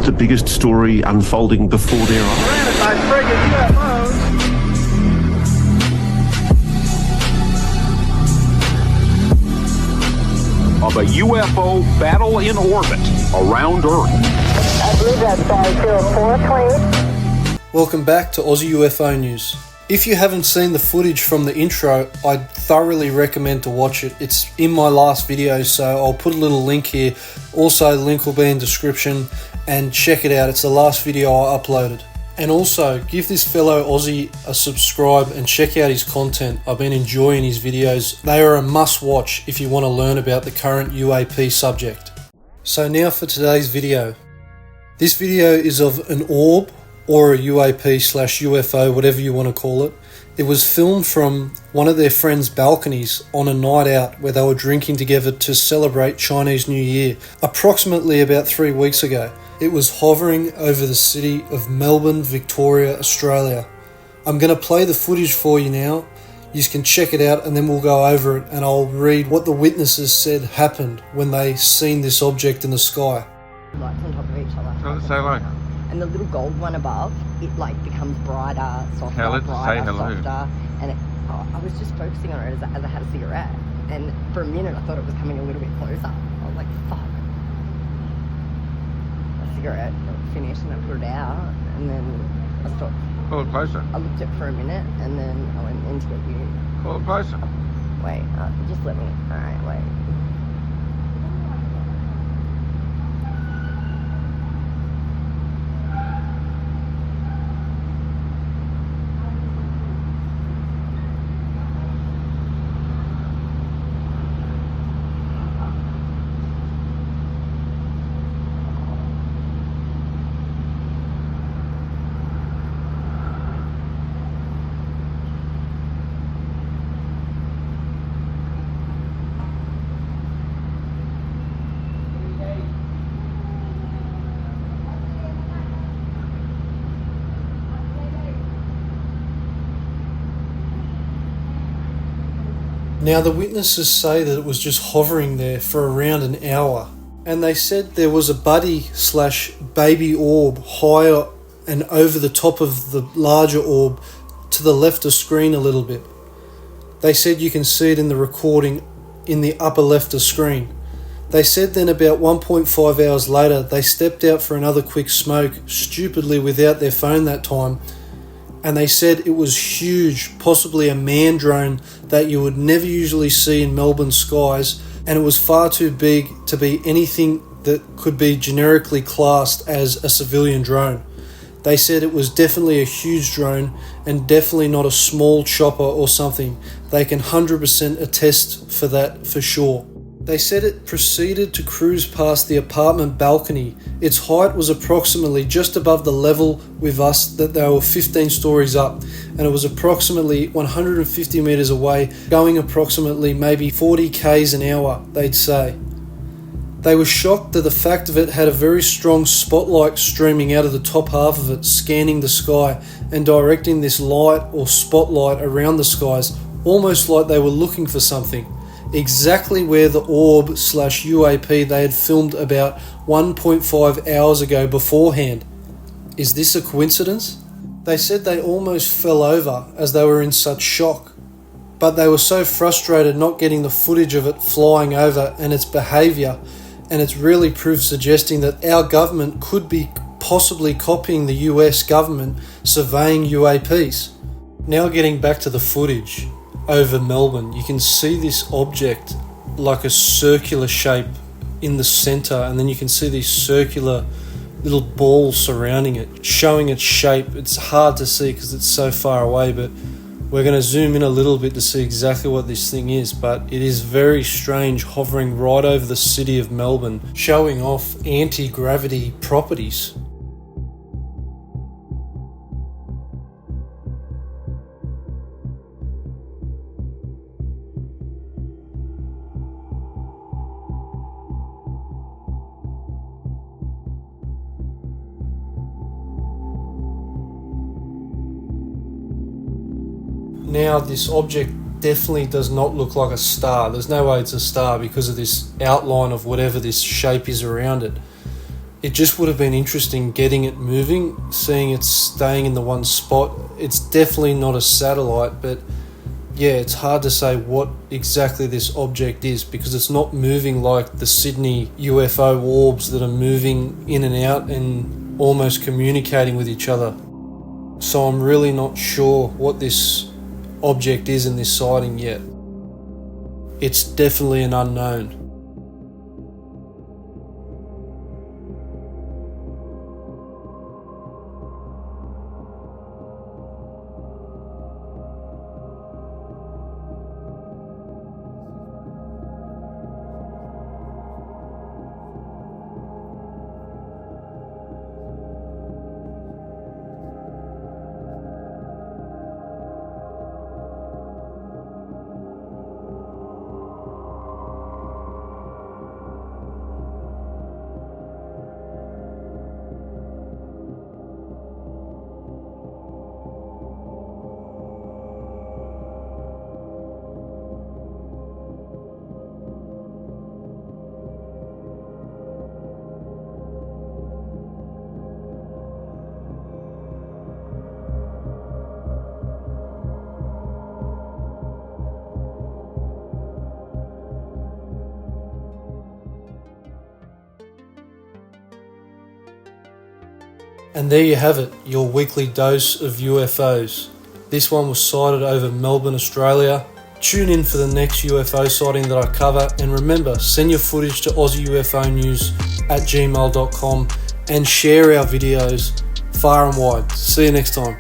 the biggest story unfolding before their eyes. Surrounded by friggin' UFOs. Of a UFO battle in orbit around Earth. I believe that's 504, please. Welcome back to Aussie UFO News. If you haven't seen the footage from the intro, I'd thoroughly recommend to watch it. It's in my last video, so I'll put a little link here. Also, the link will be in the description, and check it out. It's the last video I uploaded. And also, give this fellow Aussie a subscribe and check out his content. I've been enjoying his videos. They are a must watch if you want to learn about the current UAP subject. So now for today's video. This video is of an orb, or a UAP/UFO, whatever you want to call it. It was filmed from one of their friends' balconies on a night out where they were drinking together to celebrate Chinese New Year, approximately about 3 weeks ago. It was hovering over the city of Melbourne, Victoria, Australia. I'm going to play the footage for you now. You can check it out and then we'll go over it, and I'll read what the witnesses said happened when they seen this object in the sky. Lights on top of each other. Tell it to say hello. And the little gold one above, it like becomes brighter, softer, Tell it to brighter, say hello. softer. And I was just focusing on it as I had a cigarette. And for a minute I thought it was coming a little bit closer. I was like, fuck. A cigarette finished and I put it out, and then I stopped. Pull it closer. I looked at it for a minute and then I went in to get you. Pull it closer. Wait, just let me. Alright, wait. Now the witnesses say that it was just hovering there for around an hour, and they said there was a buddy/baby orb higher and over the top of the larger orb to the left of screen a little bit. They said you can see it in the recording in the upper left of screen. They said then about 1.5 hours later they stepped out for another quick smoke, stupidly without their phone that time, and they said it was huge, possibly a man drone that you would never usually see in Melbourne skies, and it was far too big to be anything that could be generically classed as a civilian drone. They said it was definitely a huge drone and definitely not a small chopper or something. They can 100% attest for that for sure. They said it proceeded to cruise past the apartment balcony. Its height was approximately just above the level with us, that they were 15 stories up, and it was approximately 150 metres away, going approximately maybe 40 k's an hour, they'd say. They were shocked that the fact of it had a very strong spotlight streaming out of the top half of it, scanning the sky and directing this light or spotlight around the skies, almost like they were looking for something. Exactly where the orb/UAP they had filmed about 1.5 hours ago beforehand. Is this a coincidence? They said they almost fell over as they were in such shock, but they were so frustrated not getting the footage of it flying over and its behaviour, and it's really proof suggesting that our government could be possibly copying the US government surveying UAPs. Now getting back to the footage. Over Melbourne, you can see this object like a circular shape in the centre, and then you can see these circular little balls surrounding it, showing its shape. It's hard to see because it's so far away, but we're going to zoom in a little bit to see exactly what this thing is. But it is very strange, hovering right over the city of Melbourne, showing off anti-gravity properties. Now this object definitely does not look like a star. There's no way it's a star because of this outline of whatever this shape is around it. It just would have been interesting getting it moving, seeing it staying in the one spot. It's definitely not a satellite, but yeah, it's hard to say what exactly this object is because it's not moving like the Sydney UFO orbs that are moving in and out and almost communicating with each other. So I'm really not sure what this object is in this sighting yet. It's definitely an unknown. And there you have it, your weekly dose of UFOs. This one was sighted over Melbourne, Australia. Tune in for the next UFO sighting that I cover, and remember, send your footage to AussieUFOnews@gmail.com and share our videos far and wide. See you next time.